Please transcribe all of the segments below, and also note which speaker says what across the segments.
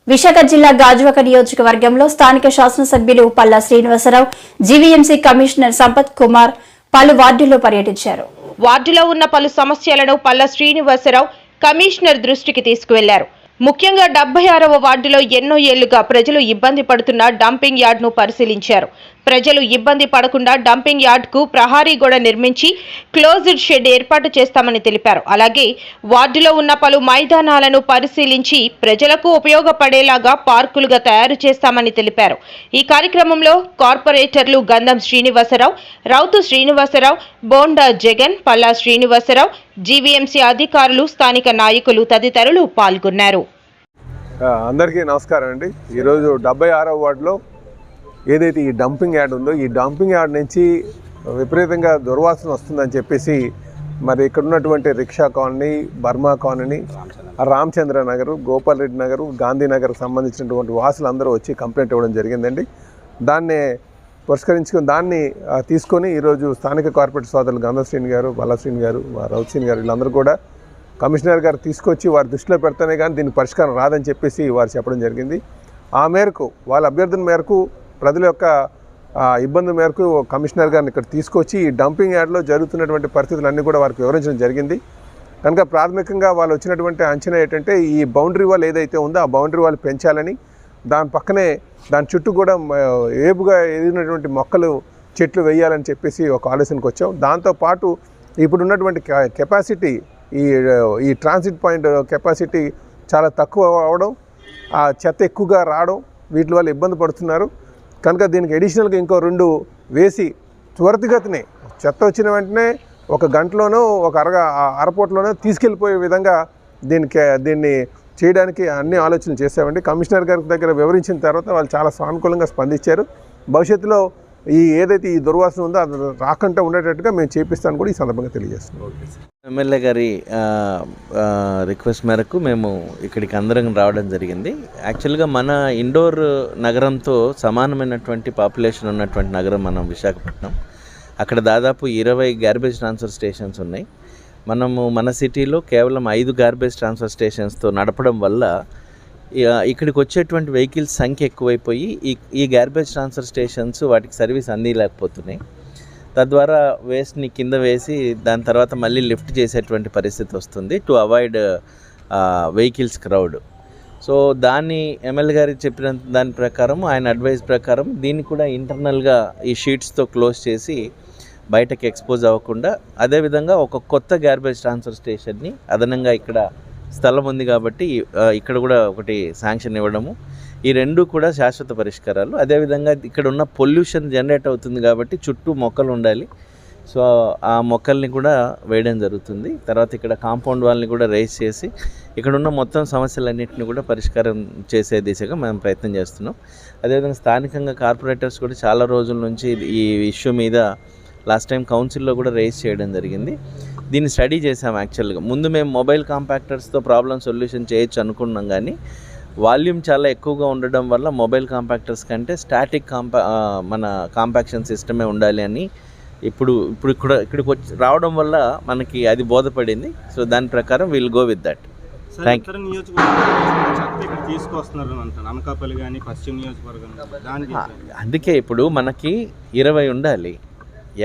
Speaker 1: విశాఖ జిల్లా గాజువాక నియోజకవర్గంలో స్థానిక శాసనసభ్యులు పల్లా శ్రీనివాసరావు, జీవీఎంసీ కమిషనర్ సంపత్ కుమార్ పలు వార్డుల్లో పర్యటించారు.
Speaker 2: వార్డులో ఉన్న పలు సమస్యలను పల్లా శ్రీనివాసరావు కమిషనర్ దృష్టికి తీసుకువెళ్లారు. ముఖ్యంగా 76వ వార్డులో ఎన్నో ఏళ్లుగా ప్రజలు ఇబ్బంది పడుతున్న డంపింగ్ యార్డ్ను పరిశీలించారు. ప్రజలు ఇబ్బంది పడకుండా డంపింగ్ యార్డ్కు ప్రహారీ గోడ నిర్మించి క్లోజ్డ్ షెడ్ ఏర్పాటు చేస్తామని తెలిపారు. అలాగే వార్డులో ఉన్న పలు మైదానాలను పరిశీలించి ప్రజలకు ఉపయోగపడేలాగా పార్కులుగా తయారు చేస్తామని తెలిపారు. ఈ కార్యక్రమంలో కార్పొరేటర్లు గంధం శ్రీనివాసరావు, రౌతు శ్రీనివాసరావు, బోండా జగన్, పల్లా శ్రీనివాసరావు, జీవీఎంసీ అధికారులు, స్థానిక నాయకులు తదితరులు పాల్గొన్నారు.
Speaker 3: అందరికీ నమస్కారం అండి. ఈరోజు 76వ వార్డులో ఏదైతే ఈ డంపింగ్ యార్డ్ ఉందో, ఈ డంపింగ్ యార్డ్ నుంచి విపరీతంగా దుర్వాసన వస్తుందని చెప్పేసి మరి ఇక్కడ ఉన్నటువంటి rickshaw colony, Burma colony, Ramachandra Nagar, Gopal Reddy Nagar, Gandhinagar సంబంధించినటువంటి వాసులందరూ వచ్చి కంప్లైంట్ ఇవ్వడం జరిగిందండి. దాన్ని పురస్కరించుకొని దాన్ని తీసుకొని ఈరోజు స్థానిక కార్పొరేట్ సోదరులు గంధ శ్రీని గారు, బల్లా శ్రీని గారు, రౌత్ శ్రీని గారు వీళ్ళందరూ కూడా కమిషనర్ గారు తీసుకొచ్చి వారి దృష్టిలో పెడితేనే కానీ దీనికి పరిష్కారం రాదని చెప్పేసి వారు చెప్పడం జరిగింది. ఆ మేరకు వాళ్ళ అభ్యర్థన మేరకు ప్రజల యొక్క ఇబ్బంది మేరకు కమిషనర్ గారిని ఇక్కడ తీసుకొచ్చి ఈ డంపింగ్ యార్డ్లో జరుగుతున్నటువంటి పరిస్థితులన్నీ కూడా వారికి వివరించడం జరిగింది. కనుక ప్రాథమికంగా వాళ్ళు వచ్చినటువంటి అంచనా ఏంటంటే ఈ బౌండరీ వాల్ ఏదైతే ఉందో ఆ బౌండరీ వాల్ పెంచాలని, దాని పక్కనే దాని చుట్టూ కూడా ఏపుగా ఎదిగినటువంటి మొక్కలు, చెట్లు వేయాలని చెప్పేసి ఒక ఆలోచనకు వచ్చాం. దాంతోపాటు ఇప్పుడున్నటువంటి కెపాసిటీ ఈ ట్రాన్సిట్ పాయింట్ కెపాసిటీ చాలా తక్కువ అవడం, ఆ చెత్త ఎక్కువగా రావడం, వీటి వల్ల ఇబ్బంది పడుతున్నారు. కనుక దీనికి అడిషనల్గా ఇంకో 2 వేసి త్వరితగతినే చెత్త వచ్చిన వెంటనే ఒక గంటలోనో ఒక అరపూటలోనో తీసుకెళ్ళిపోయే విధంగా దీన్ని చేయడానికి అన్ని ఆలోచనలు చేసామండి. కమిషనర్ గారి దగ్గర వివరించిన తర్వాత వాళ్ళు చాలా సానుకూలంగా స్పందించారు. భవిష్యత్తులో ఏదైతే ఈ దుర్వాసన ఉందో అది రాకుండా ఉండేటట్టుగా మేము చేపిస్తాను కూడా ఈ సందర్భంగా తెలియజేస్తున్నాం.
Speaker 4: ఎమ్మెల్యే గారి రిక్వెస్ట్ మేరకు మేము ఇక్కడికి అందరం రావడం జరిగింది. యాక్చువల్గా మన ఇండోర్ నగరంతో సమానమైనటువంటి పాపులేషన్ ఉన్నటువంటి నగరం మనం విశాఖపట్నం. అక్కడ దాదాపు 20 గార్బేజ్ ట్రాన్స్ఫర్ స్టేషన్స్ ఉన్నాయి. మనము మన సిటీలో కేవలం 5 గార్బేజ్ ట్రాన్స్ఫర్ స్టేషన్స్తో నడపడం వల్ల ఇక్కడికి వచ్చేటువంటి వెహికల్స్ సంఖ్య ఎక్కువైపోయి ఈ గార్బేజ్ ట్రాన్స్ఫర్ స్టేషన్స్ వాటికి సర్వీస్ అందిలేకపోతున్నాయి. తద్వారా వేస్ట్ని కింద వేసి దాని తర్వాత మళ్ళీ లిఫ్ట్ చేసేటువంటి పరిస్థితి వస్తుంది to avoid vehicles crowd. So దాన్ని ఎమ్మెల్యే గారికి చెప్పిన దాని ప్రకారం, ఆయన అడ్వైస్ ప్రకారం దీన్ని కూడా ఇంటర్నల్గా ఈ షీట్స్తో క్లోజ్ చేసి బయటకు ఎక్స్పోజ్ అవ్వకుండా, అదేవిధంగా ఒక కొత్త గార్బేజ్ ట్రాన్స్ఫర్ స్టేషన్ని అదనంగా ఇక్కడ స్థలం ఉంది కాబట్టి ఇక్కడ కూడా ఒకటి శాంక్షన్ ఇవ్వడము, ఈ 2 కూడా శాశ్వత పరిష్కారాలు. అదేవిధంగా ఇక్కడ ఉన్న పొల్యూషన్ జనరేట్ అవుతుంది కాబట్టి చుట్టూ మొక్కలు ఉండాలి. సో ఆ మొక్కల్ని కూడా వేయడం జరుగుతుంది. తర్వాత ఇక్కడ కాంపౌండ్ వాళ్ళని కూడా రైజ్ చేసి ఇక్కడ ఉన్న మొత్తం సమస్యలన్నింటినీ కూడా పరిష్కారం చేసే దిశగా మేము ప్రయత్నం చేస్తున్నాం. అదేవిధంగా స్థానికంగా కార్పొరేటర్స్ కూడా చాలా రోజుల నుంచి ఈ ఇష్యూ మీద లాస్ట్ టైం కౌన్సిల్లో కూడా రైజ్ చేయడం జరిగింది. దీన్ని స్టడీ చేసాం. యాక్చువల్గా ముందు మేము మొబైల్ కాంపాక్టర్స్తో ప్రాబ్లం సొల్యూషన్ చేయొచ్చు అనుకున్నాం, కానీ వాల్యూమ్ చాలా ఎక్కువగా ఉండడం వల్ల మొబైల్ కాంపాక్టర్స్ కంటే స్టాటిక్ మన కాంపాక్షన్ సిస్టమే ఉండాలి అని ఇప్పుడు ఇక్కడికి వచ్చి రావడం వల్ల మనకి అది బోధపడింది. సో దాని ప్రకారం will go with that. Thank you. అందుకే ఇప్పుడు మనకి 20 ఉండాలి.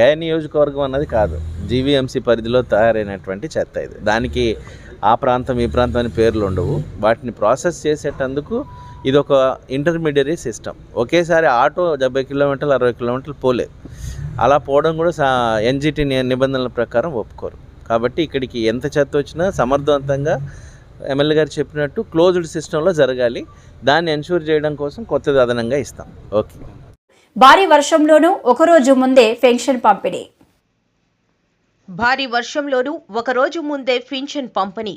Speaker 4: ఏ నియోజకవర్గం అన్నది కాదు, జీవీఎంసీ పరిధిలో తయారైనటువంటి చెత్త ఇది. దానికి ఆ ప్రాంతం ఈ ప్రాంతం అని పేర్లు ఉండవు. వాటిని ప్రాసెస్ చేసేటందుకు ఇది ఒక ఇంటర్మీడియరీ సిస్టమ్. ఒకేసారి ఆటో 70 కిలోమీటర్లు 60 కిలోమీటర్లు పోలేదు. అలా పోవడం కూడా ఎన్జిటి నిబంధనల ప్రకారం ఒప్పుకోరు. కాబట్టి ఇక్కడికి ఎంత చెత్త వచ్చినా సమర్థవంతంగా ఎమ్మెల్యే గారు చెప్పినట్టు క్లోజ్డ్ సిస్టంలో జరగాలి. దాన్ని ఎన్షూర్ చేయడం కోసం కొత్తది అదనంగా ఇస్తాం. ఓకే.
Speaker 1: భారీ వర్షంలోనూ ఒకరోజు ముందే పెన్షన్ పంపిణీ.
Speaker 2: భారీ వర్షంలోనూ ఒకరోజు ముందే పింఛన్ పంపిణీ.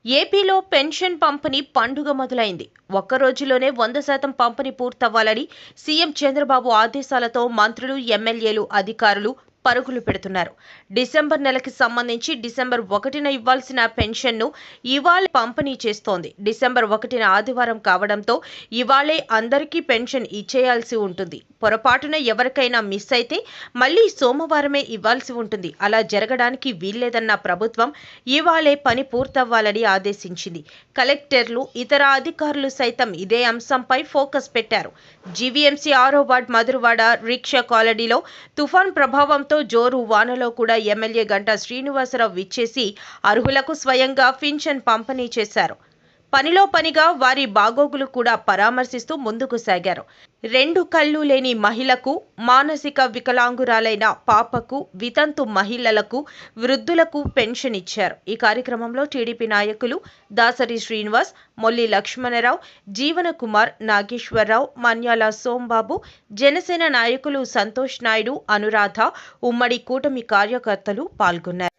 Speaker 2: ఏపీలో పెన్షన్ పంపిణీ పండుగ మొదలైంది. ఒక్కరోజులోనే 100% పంపిణీ పూర్తవ్వాలని సీఎం చంద్రబాబు ఆదేశాలతో మంత్రులు, ఎమ్మెల్యేలు, అధికారులు పరుగులు పెడుతున్నారు. డిసెంబర్ నెలకి సంబంధించి డిసెంబర్ 1న ఇవ్వాల్సిన పెన్షన్ను ఇవాళ పంపిణీ చేస్తోంది. డిసెంబర్ 1న ఆదివారం కావడంతో ఇవాళే అందరికీ పెన్షన్ ఇచ్చేయాల్సి ఉంటుంది. పొరపాటున ఎవరికైనా మిస్ అయితే మళ్లీ సోమవారమే ఇవ్వాల్సి ఉంటుంది. అలా జరగడానికి వీల్లేదన్న ప్రభుత్వం ఇవాళే పని పూర్తవ్వాలని ఆదేశించింది. కలెక్టర్లు, ఇతర అధికారులు సైతం ఇదే అంశంపై ఫోకస్ పెట్టారు. జీవీఎంసీ 6వ వార్డ్ మధురవాడ రిక్షా కాలనీలో తుఫాన్ ప్రభావంతో జోరు వానలో కూడా ఎమ్మెల్యే గంటా శ్రీనివాసరావు విచ్చేసి అర్హులకు స్వయంగా పింఛన్ పంపిణీ చేశారు. పనిలో పనిగా వారి బాగోగులు కూడా పరామర్శిస్తూ ముందుకు సాగారు. 2 కళ్ళు లేని మహిళకు, మానసిక వికలాంగురాలైన పాపకు, వితంతు మహిళలకు, వృద్ధులకు పెన్షన్ ఇచ్చారు. ఈ కార్యక్రమంలో టీడీపీ నాయకులు దాసరి శ్రీనివాస్, మొల్లి లక్ష్మణరావు, జీవన కుమార్, నాగేశ్వరరావు, మన్యాల సోంబాబు, జనసేన నాయకులు సంతోష్ నాయుడు, అనురాధ, ఉమ్మడి కూటమి కార్యకర్తలు పాల్గొన్నారు.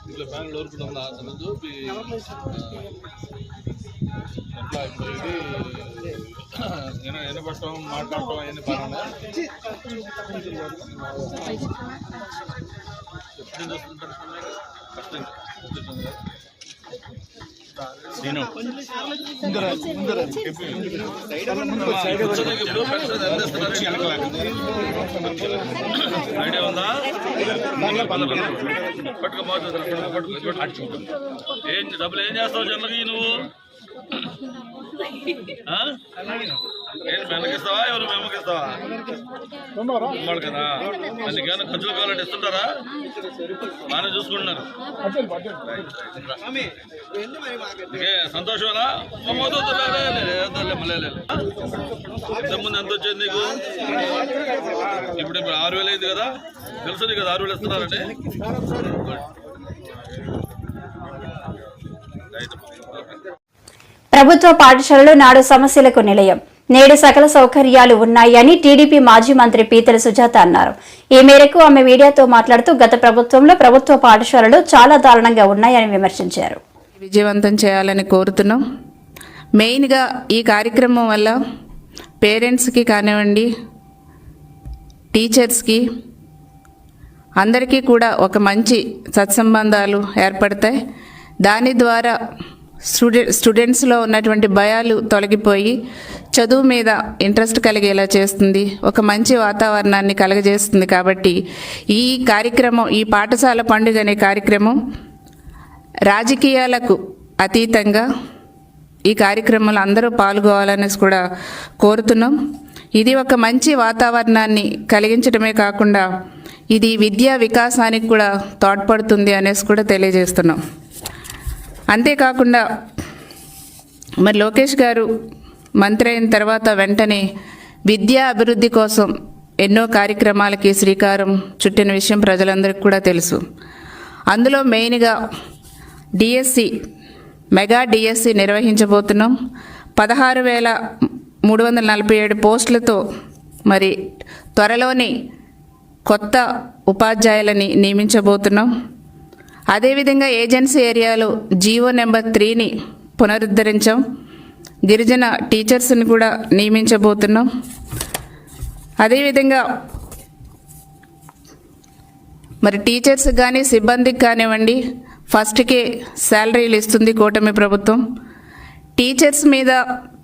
Speaker 5: ఇట్లా ఫ్యాన్లు ఓరుకుంటాం అతను చూపి ఎట్లా ఇప్పుడు ఇది వినపడటం మాట్లాడటం అవన్నీ బాగా ఎప్పుడు చూస్తుంటారు కష్టంగా నేను ఐడియా ఉందా? ఏం డబ్బులు ఏం చేస్తావు జనలకి నువ్వు? ఏంటి మెల్లకిస్తావా? ఎవరు మెమ్మకిస్తావా? ఉమ్మడు కదా. అందుకేమైనా ఖర్చులు కావాలంటే ఇస్తుంటారా? బాగానే చూసుకుంటున్నారు. సంతోషమేనా? ఇంతకుముందు ఎంత వచ్చింది నీకు? ఇప్పుడు 6,000 అయింది కదా. తెలుసు నీకు కదా 6,000 ఇస్తున్నారండి.
Speaker 1: ప్రభుత్వ పాఠశాలలో నాడు సమస్యలకు నిలయం. నేడు సకల సౌకర్యాలు ఉన్నాయని టీడీపీ మాజీ మంత్రి పీతల సుజాత అన్నారు. ఈ మేరకు ఆమె మీడియాతో మాట్లాడుతూ గత ప్రభుత్వంలో ప్రభుత్వ పాఠశాలలు చాలా దారుణంగా ఉన్నాయని విమర్శించారు.
Speaker 6: విజయవంతం చేయాలని కోరుతున్నాం. మెయిన్గా ఈ కార్యక్రమం వల్ల పేరెంట్స్కి కానివ్వండి, టీచర్స్కి అందరికీ కూడా ఒక మంచి సత్సంబంధాలు ఏర్పడతాయి. దాని ద్వారా స్టూడెంట్స్లో ఉన్నటువంటి భయాలు తొలగిపోయి చదువు మీద ఇంట్రెస్ట్ కలిగేలా చేస్తుంది, ఒక మంచి వాతావరణాన్ని కలగజేస్తుంది. కాబట్టి ఈ కార్యక్రమం, ఈ పాఠశాల పండుగ అనే కార్యక్రమం రాజకీయాలకు అతీతంగా ఈ కార్యక్రమంలో అందరూ పాల్గొవాలనేసి కూడా కోరుతున్నాం. ఇది ఒక మంచి వాతావరణాన్ని కలిగించడమే కాకుండా ఇది విద్యా వికాసానికి కూడా తోడ్పడుతుంది అనేసి కూడా తెలియజేస్తున్నాం. అంతేకాకుండా మరి లోకేష్ గారు మంత్రి అయిన తర్వాత వెంటనే విద్యా అభివృద్ధి కోసం ఎన్నో కార్యక్రమాలకి శ్రీకారం చుట్టిన విషయం ప్రజలందరికీ కూడా తెలుసు. అందులో మెయిన్గా డిఎస్సి, మెగా డిఎస్సి నిర్వహించబోతున్నాం. 16,347 పోస్టులతో మరి త్వరలోని కొత్త ఉపాధ్యాయులని నియమించబోతున్నాం. అదేవిధంగా ఏజెన్సీ ఏరియాలో జీవో నెంబర్ 3ని పునరుద్ధరించాం. గిరిజన టీచర్స్ని కూడా నియమించబోతున్నాం. అదేవిధంగా మరి టీచర్స్ కానీ సిబ్బందికి కానివ్వండి ఫస్ట్కే శాలరీలు ఇస్తుంది కూటమి ప్రభుత్వం. టీచర్స్ మీద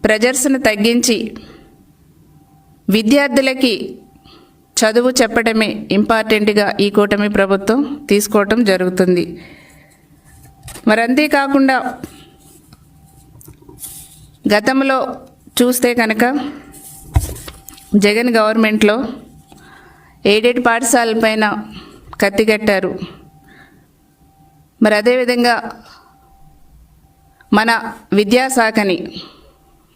Speaker 6: ప్రెజర్స్ని తగ్గించి విద్యార్థులకి చదువు చెప్పడమే ఇంపార్టెంట్గా ఈ కూటమి ప్రభుత్వం తీసుకోవటం జరుగుతుంది. మరి అంతేకాకుండా గతంలో చూస్తే కనుక జగన్ గవర్నమెంట్లో ఎయిడెడ్ పాఠశాలపైన కత్తిగట్టారు. మరి అదేవిధంగా మన విద్యాశాఖని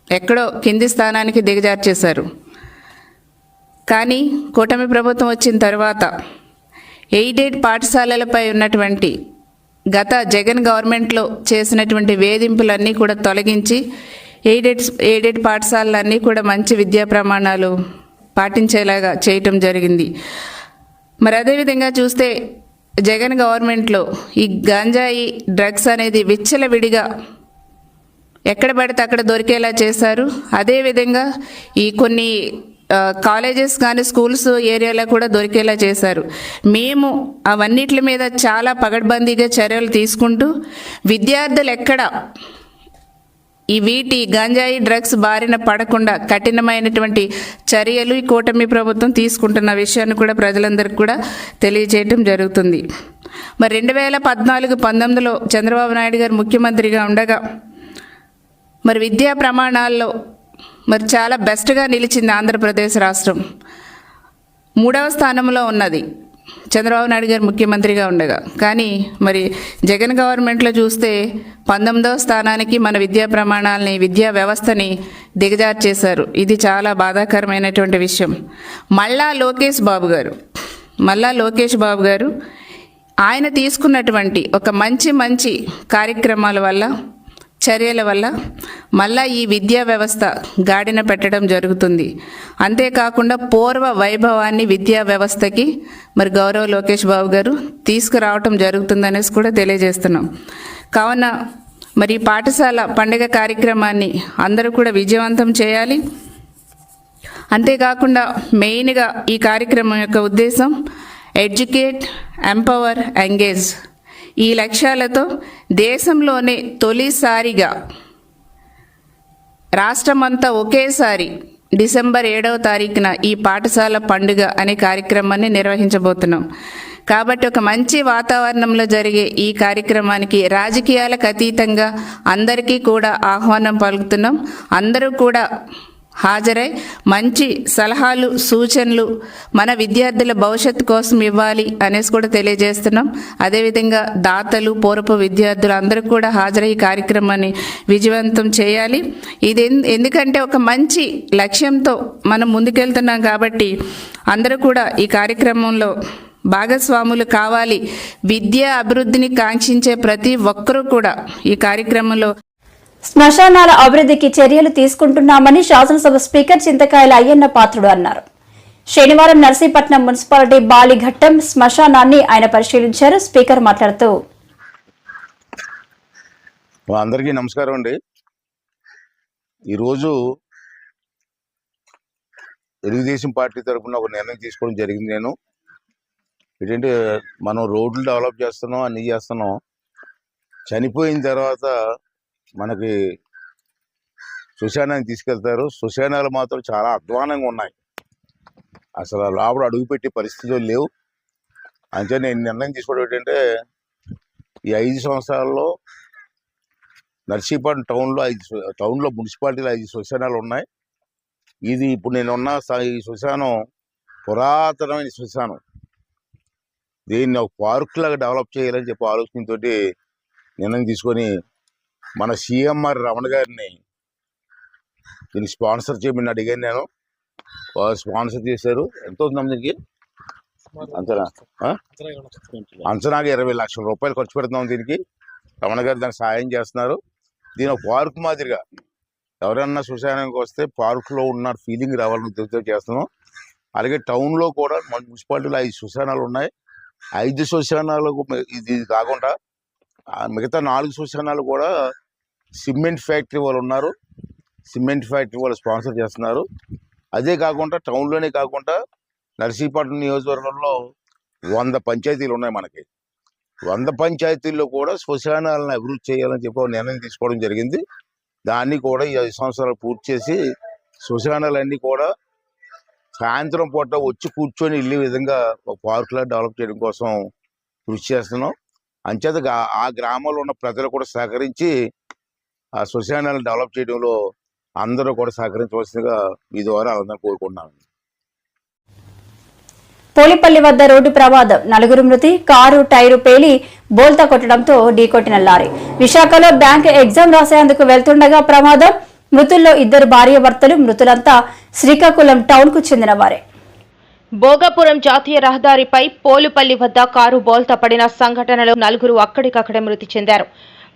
Speaker 6: ఎక్కడో కింది స్థానానికి దిగజార్చేశారు. కానీ కూటమి ప్రభుత్వం వచ్చిన తర్వాత ఎయిడెడ్ పాఠశాలలపై ఉన్నటువంటి గత జగన్ గవర్నమెంట్లో చేసినటువంటి వేధింపులన్నీ కూడా తొలగించి ఎయిడెడ్ పాఠశాలలన్నీ కూడా మంచి విద్యా ప్రమాణాలు పాటించేలాగా చేయటం జరిగింది. మరి అదేవిధంగా చూస్తే జగన్ గవర్నమెంట్లో ఈ గంజాయి డ్రగ్స్ అనేది విచ్చలవిడిగా ఎక్కడ పడితే అక్కడ దొరికేలా చేశారు. అదేవిధంగా ఈ కొన్ని కాలేజెస్ కానీ స్కూల్స్ ఏరియాలో కూడా దొరికేలా చేశారు. మేము అవన్నిటి మీద చాలా పగడ్బందీగా చర్యలు తీసుకుంటూ విద్యార్థులు ఎక్కడ ఈ వీటి గంజాయి డ్రగ్స్ బారిన పడకుండా కఠినమైనటువంటి చర్యలు ఈ కూటమి ప్రభుత్వం తీసుకుంటున్న విషయాన్ని కూడా ప్రజలందరికీ కూడా తెలియజేయటం జరుగుతుంది. మరి 2014-19లో చంద్రబాబు నాయుడు గారు ముఖ్యమంత్రిగా ఉండగా మరి విద్యా ప్రమాణాల్లో మరి చాలా బెస్ట్గా నిలిచింది ఆంధ్రప్రదేశ్ రాష్ట్రం. 3వ స్థానంలో ఉన్నది చంద్రబాబు నాయుడు గారు ముఖ్యమంత్రిగా ఉండగా. కానీ మరి జగన్ గవర్నమెంట్లో చూస్తే 19వ స్థానానికి మన విద్యా ప్రమాణాలని విద్యా వ్యవస్థని దిగజార్చేశారు. ఇది చాలా బాధాకరమైనటువంటి విషయం. మళ్ళా లోకేష్ బాబు గారు ఆయన తీసుకున్నటువంటి ఒక మంచి కార్యక్రమాల వల్ల చర్యల వల్ల మళ్ళా ఈ విద్యా వ్యవస్థ గాడిన పెట్టడం జరుగుతుంది. అంతేకాకుండా పూర్వ వైభవాన్ని విద్యా వ్యవస్థకి మరి గౌరవ లోకేష్ బాబు గారు తీసుకురావటం జరుగుతుందనేసి కూడా తెలియజేస్తున్నాం. కావున మరి పాఠశాల పండుగ కార్యక్రమాన్ని అందరూ కూడా విజయవంతం చేయాలి. అంతేకాకుండా మెయిన్గా ఈ కార్యక్రమం యొక్క ఉద్దేశం ఎడ్యుకేట్, ఎంపవర్, ఎంగేజ్ ఈ లక్ష్యాలతో దేశంలోనే తొలిసారిగా రాష్ట్రమంతా ఒకేసారి డిసెంబర్ 7వ తారీఖున ఈ పాఠశాల పండుగ అనే కార్యక్రమాన్ని నిర్వహించబోతున్నాం. కాబట్టి ఒక మంచి వాతావరణంలో జరిగే ఈ కార్యక్రమానికి రాజకీయాలకు అతీతంగా అందరికీ కూడా ఆహ్వానం పలుకుతున్నాం. అందరూ కూడా హాజరై మంచి సలహాలు, సూచనలు మన విద్యార్థుల భవిష్యత్తు కోసం ఇవ్వాలి అనేసి కూడా తెలియజేస్తున్నాం. అదేవిధంగా దాతలు, పూర్వపు విద్యార్థులు అందరూ కూడా హాజరై ఈ కార్యక్రమాన్ని విజయవంతం చేయాలి. ఇది ఎందుకంటే ఒక మంచి లక్ష్యంతో మనం ముందుకెళ్తున్నాం కాబట్టి అందరూ కూడా ఈ కార్యక్రమంలో భాగస్వాములు కావాలి. విద్యా అభివృద్ధిని కాంక్షించే ప్రతి ఒక్కరూ కూడా ఈ కార్యక్రమంలో
Speaker 1: శ్మశానాల అభివృద్ధికి చర్యలు తీసుకుంటున్నామని శాసనసభ స్పీకర్ చింతకాయల అయ్యన్న పాత్రుడు అన్నారు. శనివారం నర్సీపట్నం మున్సిపాలిటీ బాలిఘట్టం శ్మశానాన్ని ఆయన పరిశీలించారు. స్పీకర్ మాట్లాడుతూ,
Speaker 7: అందరికీ నమస్కారం అండి. ఈరోజు తెలుగుదేశం పార్టీ తరఫున ఒక నిర్ణయం తీసుకోవడం జరిగింది. నేను ఏంటంటే మనం రోడ్లు డెవలప్ చేస్తున్నాం, అన్నీ చేస్తున్నాం. చనిపోయిన తర్వాత మనకి శ్మశానానికి తీసుకెళ్తారు. శ్మశానాలు మాత్రం చాలా అధ్వానంగా ఉన్నాయి. అసలు లోపల అడుగుపెట్టే పరిస్థితులు లేవు. అంటే నేను నిర్ణయం తీసుకోవడం ఏంటంటే ఈ 5 సంవత్సరాల్లో నర్సీపట్నం టౌన్లో మున్సిపాలిటీలో 5 శ్మశానాలు ఉన్నాయి. ఇది ఇప్పుడు నేను ఉన్న ఈ శ్మశానం పురాతనమైన శ్మశానం. దీన్ని ఒక పార్క్ లాగా డెవలప్ చేయాలని చెప్పి ఆలోచనతో నిర్ణయం తీసుకొని మన సిఎంఆర్ రమణ గారిని దీన్ని స్పాన్సర్ చేయమని అడిగాను. నేను స్పాన్సర్ చేశారు. ఎంత అవుతుందమ్మా దీనికి? అంచనాగా 20 లక్షల రూపాయలు ఖర్చు పెడుతున్నాం దీనికి. రమణ గారు దానికి సాయం చేస్తున్నారు. దీని ఒక పార్క్ మాదిరిగా ఎవరన్నా శ్మశానానికి వస్తే పార్కులో ఉన్న ఫీలింగ్ రావాలని ఉద్దేశంతో చేస్తున్నాం. అలాగే టౌన్లో కూడా మన మున్సిపాలిటీలో 5 శ్మశానాలు ఉన్నాయి. 5 శ్మశానాలకు ఇది కాకుండా మిగతా 4 శ్మశానాలు కూడా సిమెంట్ ఫ్యాక్టరీ వాళ్ళు ఉన్నారు. సిమెంట్ ఫ్యాక్టరీ వాళ్ళు స్పాన్సర్ చేస్తున్నారు. అదే కాకుండా టౌన్లోనే కాకుండా నర్సీపట్నం నియోజకవర్గంలో 100 పంచాయతీలు ఉన్నాయి మనకి. 100 పంచాయతీల్లో కూడా శ్మశానాలను అభివృద్ధి చేయాలని చెప్పి నిర్ణయం తీసుకోవడం జరిగింది. దాన్ని కూడా ఈ 5 సంవత్సరాలు పూర్తి చేసి శ్మశానాలన్నీ కూడా సాయంత్రం పూట వచ్చి కూర్చొని వెళ్ళే విధంగా ఒక పార్కులా డెవలప్ చేయడం కోసం కృషి చేస్తున్నాం. అంచేత ఆ గ్రామంలో ఉన్న ప్రజలు కూడా సహకరించి ఆ శ్మశానాలను డెవలప్ చేయడంలో అందరూ కూడా సహకరించవలసిందిగా ఈ ద్వారా అందరూ కోరుకుంటున్నాను.
Speaker 1: పోలిపల్లి వద్ద రోడ్డు ప్రమాదం, 4 మృతి, కారు టైరు పేలి బోల్తా కొట్టడంతో ఢీకొట్టిన లారీ. విశాఖలో బ్యాంక్ ఎగ్జామ్ రాసేందుకు వెళ్తుండగా ప్రమాదం. మృతుల్లో 2 భార్యాభర్తలు. మృతులంతా శ్రీకాకుళం టౌన్ కు చెందిన వారే.
Speaker 2: భోగాపురం జాతీయ రహదారిపై పోలుపల్లి వద్ద కారు బోల్తా పడిన సంఘటనలో 4 అక్కడికక్కడే మృతి చెందారు.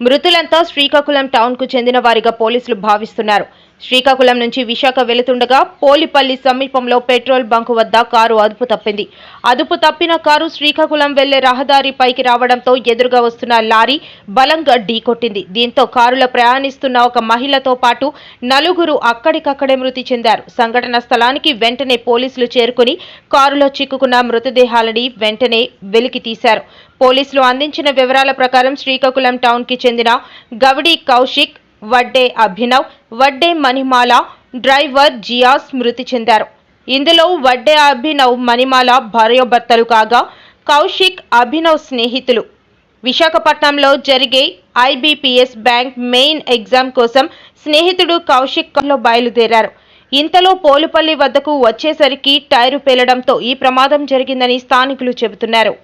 Speaker 2: మృతులంతా శ్రీకాకుళం టౌన్ కు చెందిన వారిగా పోలీసులు భావిస్తున్నారు. శ్రీకాకుళం నుంచి విశాఖ వెళుతుండగా పోలిపల్లి సమీపంలో పెట్రోల్ బంకు వద్ద కారు అదుపు తప్పింది. అదుపు తప్పిన కారు శ్రీకాకుళం వెళ్లే రహదారిపైకి రావడంతో ఎదురుగా వస్తున్న లారీ బలంగా ఢీకొట్టింది. దీంతో కారులో ప్రయాణిస్తున్న ఒక మహిళతో పాటు 4 అక్కడికక్కడే మృతి చెందారు. సంఘటన స్థలానికి వెంటనే పోలీసులు చేరుకుని కారులో చిక్కుకున్న మృతదేహాలని వెంటనే వెలికి తీశారు. పోలీసులు అందించిన వివరాల ప్రకారం శ్రీకాకుళం టౌన్ కి చెందిన గవడి కౌశిక్, వడ్డే అభినవ్, వడ్డే మణిమాల, డ్రైవర్ జియాస్ మృతి చెందారు. ఇందులో వడ్డే అభినవ్, మణిమాల భార్యాభర్తలు కాగా కౌశిక్, అభినవ్ స్నేహితులు. విశాఖపట్నంలో జరిగే IBPS బ్యాంక్ మెయిన్ ఎగ్జామ్ కోసం స్నేహితుడు కౌశిక్ లో బయలుదేరారు. ఇంతలో పోలుపల్లి వద్దకు వచ్చేసరికి టైరు పేలడంతో ఈ ప్రమాదం జరిగిందని స్థానికులు చెబుతున్నారు.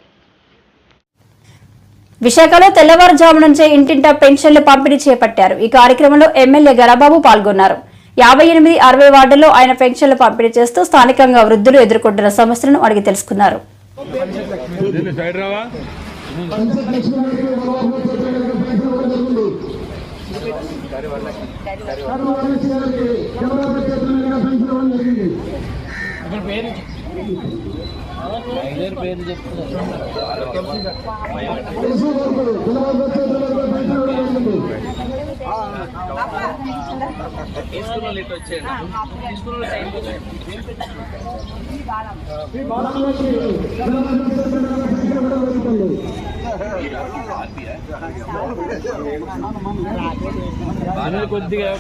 Speaker 1: విశాఖలో తెల్లవారుజాము నుంచే ఇంటింటా పెన్షన్లు పంపిణీ చేపట్టారు. ఈ కార్యక్రమంలో ఎమ్మెల్యే గరబాబు పాల్గొన్నారు. 58, 60 వార్డుల్లో ఆయన పెన్షన్లు పంపిణీ చేస్తూ స్థానికంగా వృద్ధులు ఎదుర్కొంటున్న సమస్యలను అడిగి తెలుసుకున్నారు.
Speaker 8: కొద్దిగా